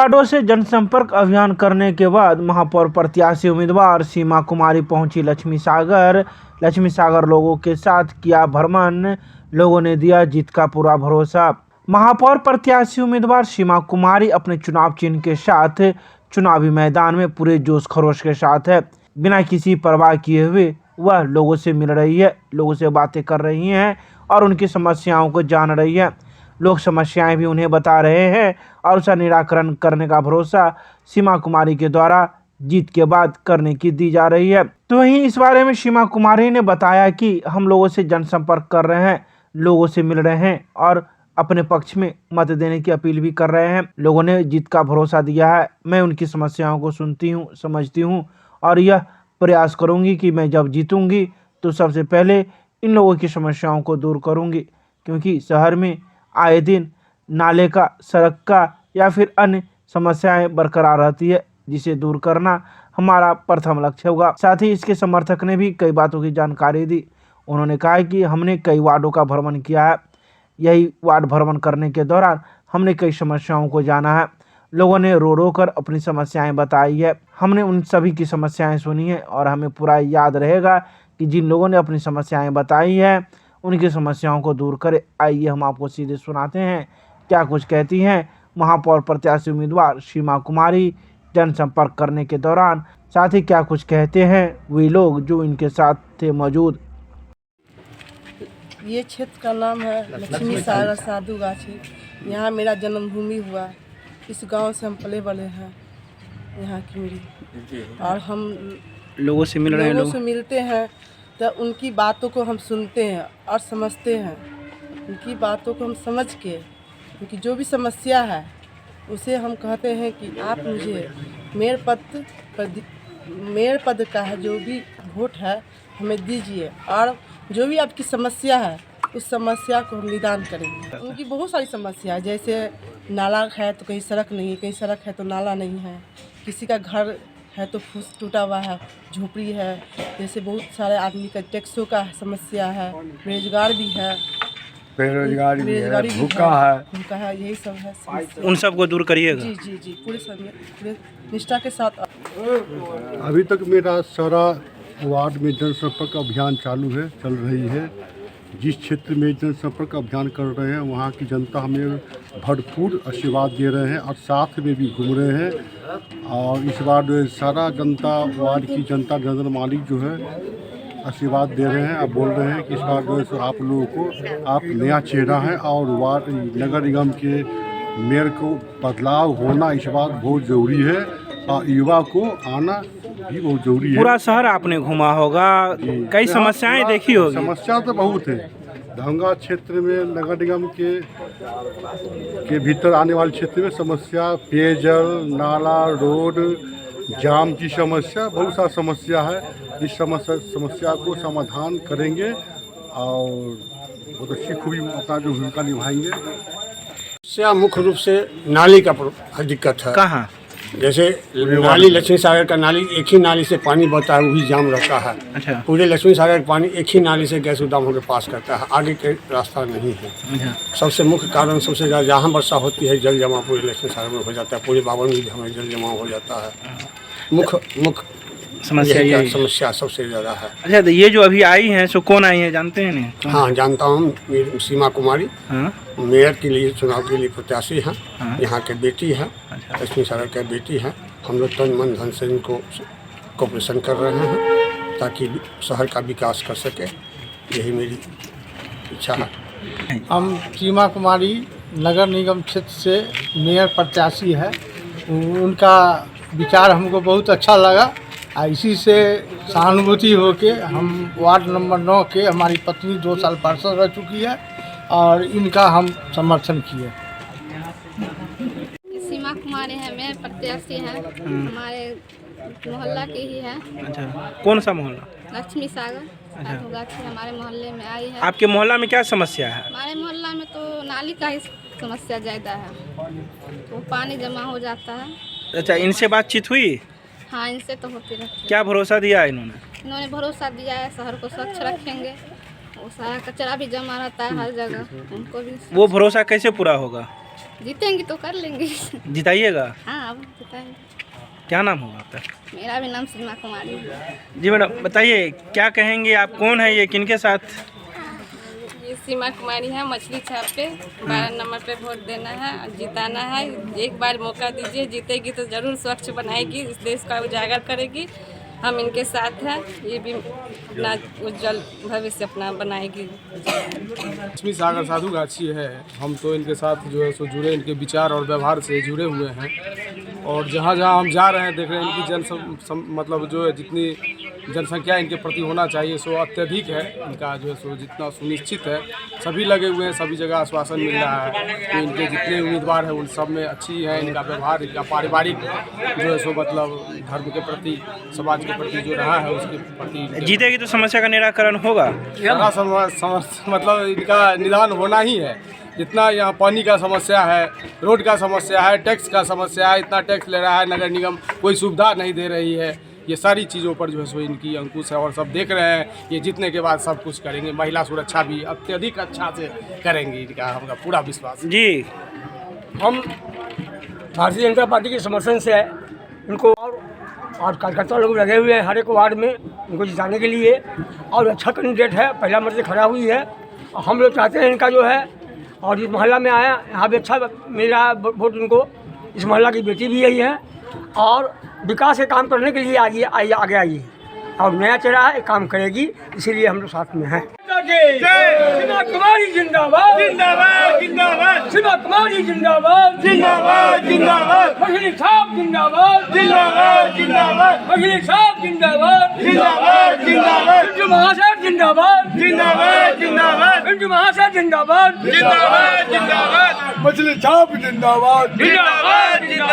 वार्डों से जनसंपर्क अभियान करने के बाद महापौर प्रत्याशी उम्मीदवार सीमा कुमारी पहुंची लक्ष्मी सागर लोगों के साथ किया भ्रमण, लोगों ने दिया जीत का पूरा भरोसा। महापौर प्रत्याशी उम्मीदवार सीमा कुमारी अपने चुनाव चिन्ह के साथ चुनावी मैदान में पूरे जोश खरोश के साथ है। बिना किसी परवाह किए हुए वह लोगों से मिल रही है, लोगों से बातें कर रही हैं और उनकी समस्याओं को जान रही है। लोग समस्याएं भी उन्हें बता रहे हैं और उसका निराकरण करने का भरोसा सीमा कुमारी के द्वारा जीत के बाद करने की दी जा रही है। तो वहीं इस बारे में सीमा कुमारी ने बताया कि हम लोगों से जनसंपर्क कर रहे हैं, लोगों से मिल रहे हैं और अपने पक्ष में मत देने की अपील भी कर रहे हैं। लोगों ने जीत का भरोसा दिया है। मैं उनकी समस्याओं को सुनती हूँ, समझती हूँ और यह प्रयास करूँगी कि मैं जब जीतूँगी तो सबसे पहले इन लोगों की समस्याओं को दूर करूँगी, क्योंकि शहर में आए दिन नाले का, सड़क का या फिर अन्य समस्याएं बरकरार रहती है, जिसे दूर करना हमारा प्रथम लक्ष्य होगा। साथ ही इसके समर्थक ने भी कई बातों की जानकारी दी। उन्होंने कहा कि हमने कई वार्डों का भ्रमण किया है। यही वार्ड भ्रमण करने के दौरान हमने कई समस्याओं को जाना है। लोगों ने रो रो कर अपनी समस्याएं बताई है। हमने उन सभी की समस्याएं सुनी है और हमें पूरा याद रहेगा कि जिन लोगों ने अपनी समस्याएं बताई है उनकी समस्याओं को दूर करें। आइए हम आपको सीधे सुनाते हैं क्या कुछ कहती हैं महापौर प्रत्याशी उम्मीदवार सीमा कुमारी जनसंपर्क करने के दौरान, साथ ही क्या कुछ कहते हैं वे लोग जो इनके साथ थे मौजूद। ये क्षेत्र का नाम है लक्ष्मी सागर साधु गाछी। यहाँ मेरा जन्मभूमि हुआ। इस गांव से हम पले बड़े हैं। यहाँ की मेरी और हम लोगों से मिल रहे हैं, लोगों से मिलते हैं तो उनकी बातों को हम सुनते हैं और समझते हैं। उनकी बातों को हम समझ के उनकी जो भी समस्या है उसे हम कहते हैं कि आप मुझे मेयर पद का है जो भी वोट है हमें दीजिए और जो भी आपकी समस्या है उस समस्या को हम निदान करेंगे। उनकी बहुत सारी समस्या है, जैसे नाला है तो कहीं सड़क नहीं है, कहीं सड़क है तो नाला नहीं है, किसी का घर है तो फूस टूटा हुआ है, झोपड़ी है, जैसे बहुत सारे आदमी का टैक्सों का समस्या है, बेरोजगार भी है, भूखा है, यही सब है समस्या। उन सब को दूर करिएगा। जी जी जी पूरे निष्ठा के साथ। अभी तक मेरा सारा वार्ड में जनसंपर्क अभियान चल रही है। जिस क्षेत्र में जनसंपर्क अभियान कर रहे हैं वहाँ की जनता हमें भरपूर आशीर्वाद दे रहे हैं और साथ में भी घूम रहे हैं। और इस बार सारा जनता, वार्ड की जनता, जनरल मालिक जो है आशीर्वाद दे रहे हैं। आप बोल रहे हैं कि इस बार जो है आप लोगों को आप नया चेहरा है और वार्ड नगर निगम के मेयर को बदलाव होना इस बार बहुत ज़रूरी है और युवा को आना भी बहुत जरूरी है। पूरा शहर आपने घुमा होगा, कई समस्याएं देखी होगी। समस्या तो बहुत है। दंगा क्षेत्र में नगर निगम के भीतर आने वाले क्षेत्र में समस्या पेयजल, नाला, रोड, जाम की समस्या, बहुत सारी समस्या है। इस समस्या को समाधान करेंगे और बहुत अच्छी खूबी अपना जो भूमिका निभाएंगे। समस्या मुख्य रूप से नाली का दिक्कत है। कहाँ? जैसे नाली लक्ष्मी सागर का नाली, एक ही नाली से पानी बहता है, वो भी जाम रहता है। अच्छा। पूरे लक्ष्मी सागर का पानी एक ही नाली से गैस उद्दाम होकर पास करता है, आगे के रास्ता नहीं है। अच्छा। सबसे मुख्य कारण, सबसे ज़्यादा जहाँ वर्षा होती है जल जमाव पूरे लक्ष्मी सागर में हो जाता है, पूरे बावन में हमें जल जमाव हो जाता है। मुख्य समस्या सबसे ज़्यादा है। अच्छा, तो ये जो अभी आई हैं सो कौन आई हैं जानते हैं नहीं? हाँ जानता हूँ, सीमा कुमारी। हाँ? मेयर के लिए चुनाव के लिए प्रत्याशी हैं। हाँ? यहाँ के बेटी है, अच्छा। लक्ष्मी सागर के बेटी है। हम लोग तन मन धन से इनको कोऑपरेशन कर रहे हैं ताकि शहर का विकास कर सके, यही मेरी इच्छा है। हम सीमा कुमारी नगर निगम क्षेत्र से मेयर प्रत्याशी है। उनका विचार हमको बहुत अच्छा लगा। इसी से सहानुभूति होके हम वार्ड नंबर 9 के, हमारी पत्नी 2 साल पार्षद रह चुकी है और इनका हम समर्थन किए। सीमा कुमारी है, मेयर प्रत्याशी है, हमारे मोहल्ला के ही है। अच्छा, कौन सा मोहल्ला? लक्ष्मी सागर साधु गाछी हमारे मोहल्ले में आई है। आपके मोहल्ला में क्या समस्या है? हमारे मोहल्ला में तो नाली का ही समस्या ज़्यादा है, तो पानी जमा हो जाता है। अच्छा, इनसे बातचीत हुई? हाँ, इनसे तो होती रहती है। क्या भरोसा दिया इन्होंने? इन्होंने भरोसा दिया है शहर को स्वच्छ रखेंगे, वो सारा कचरा भी जमा रहता है हर जगह, उनको भी। वो भरोसा कैसे पूरा होगा? जीतेंगे तो कर लेंगे। जिताइएगा। हाँ अब जिताएंगे। क्या नाम होगा आपका? मेरा भी नाम सीमा कुमारी है। जी मैडम बताइए, क्या कहेंगे आप, कौन है ये, किनके साथ? ये सीमा कुमारी है, मछली छाप पे 12 नंबर पे वोट देना है और जिताना है। एक बार मौका दीजिए, जीतेगी तो ज़रूर स्वच्छ बनाएगी, इस देश का उजागर करेगी। हम इनके साथ हैं, ये भी अपना उज्जवल भविष्य अपना बनाएगी। लक्ष्मी सागर साधु गाछी है, हम तो इनके साथ जो है सो जुड़े, इनके विचार और व्यवहार से जुड़े हुए हैं। और जहाँ जहाँ हम जा रहे हैं देख रहे हैं इनकी मतलब जो है जितनी जनसंख्या इनके प्रति होना चाहिए सो अत्यधिक है। इनका जो है सो जितना सुनिश्चित है, सभी लगे हुए हैं, सभी जगह आश्वासन मिल रहा है कि इनके जितने उम्मीदवार हैं उन सब में अच्छी है इनका व्यवहार, इनका पारिवारिक जो है सो मतलब धर्म के प्रति, समाज के प्रति जो रहा है उसके प्रति। जीतेगी तो समस्या का निराकरण होगा। मतलब इनका निदान होना ही है। जितना यहाँ पानी का समस्या है, रोड का समस्या है, टैक्स का समस्या है, इतना टैक्स ले रहा है नगर निगम, कोई सुविधा नहीं दे रही है। ये सारी चीज़ों पर जो है सो इनकी अंकुश है और सब देख रहे हैं। ये जीतने के बाद सब कुछ करेंगे, महिला सुरक्षा भी अत्यधिक अच्छा से करेंगे, इनका हमका पूरा विश्वास है। जी हम भारतीय जनता पार्टी के समर्थन से है इनको, और कार्यकर्ता लोग लगे हुए हैं हर एक वार्ड में इनको जिताने के लिए, और अच्छा कैंडिडेट है, पहला मर्जी खड़ा हुई है। और हम लोग चाहते हैं इनका जो है, और इस मोहल्ला में आया यहाँ भी अच्छा मिल रहा है वोट इनको। इस मोहल्ला की बेटी भी यही है और विकास के काम करने के लिए आगे आई है और नया चेहरा है, काम करेगी, इसीलिए हम लोग साथ में हैं। सीमा कुमारी जिंदाबाद जिंदाबाद जिंदाबाद, सीमा कुमारी जिंदाबाद जिंदाबाद जिंदाबाद, मछली छाप जिंदाबाद जिंदाबाद जिंदाबाद, मछली छाप जिंदाबाद जिंदाबाद जिंदाबाद, पिंटू महाशय जिंदाबाद जिंदाबाद जिंदाबाद, पिंटू महाशय जिंदाबाद जिंदाबाद जिंदाबाद, मछली छाप जिंदाबाद जिंदाबाद जिंदाबाद।